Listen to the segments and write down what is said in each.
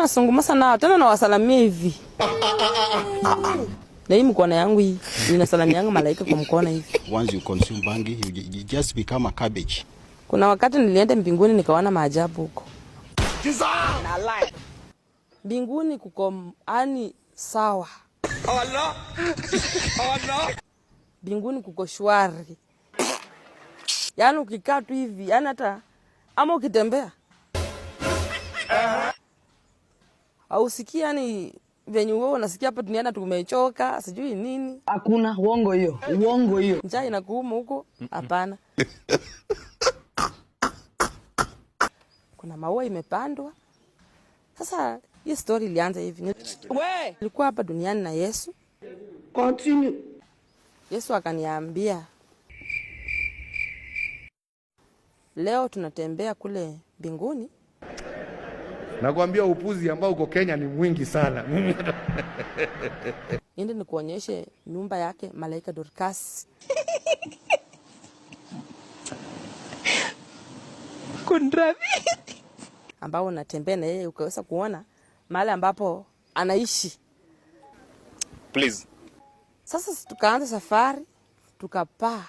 nasungumza nao tena nawasalamia hivi. Na hii mkono yangu hii ninasalamianga malaika kwa mkono hivi. Once you consume bangi, you just become a cabbage. Kuna wakati nilienda mbinguni nikaona maajabu huko. Mbinguni kuko ani sawa. Allah. Allah. Mbinguni kuko shwari. Yaani ukikaa tu hivi, yaani hata ama ukitembea hausikii yani venye wewe unasikia hapa duniani tumechoka, sijui nini. Hakuna uongo hiyo. Uongo hiyo. Njaa inakuuma huko? Hapana. Kuna maua imepandwa. Sasa hii story ilianza hivi. Nilikuwa hapa duniani na Yesu. Continue. Yesu akaniambia, leo tunatembea kule mbinguni. Nakwambia upuzi ambao uko Kenya ni mwingi sana. Niende nikuonyeshe nyumba yake malaika Dorcas. Kundravi. Ambao unatembea na yeye ukaweza kuona mahali ambapo anaishi. Please. Sasa tukaanza safari, tukapaa.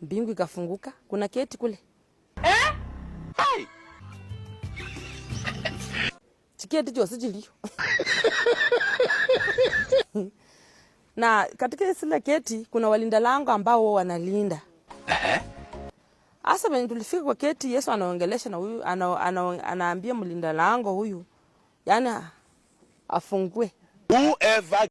Mbingu ikafunguka, kuna keti kule. Hey. Chiketi jo sijilio. Na katika zile keti kuna walinda lango ambao wanalinda. Asa when tulifika kwa keti, Yesu anaongelesha na huyu anaambia mlinda lango huyu, yani afungue. Whoever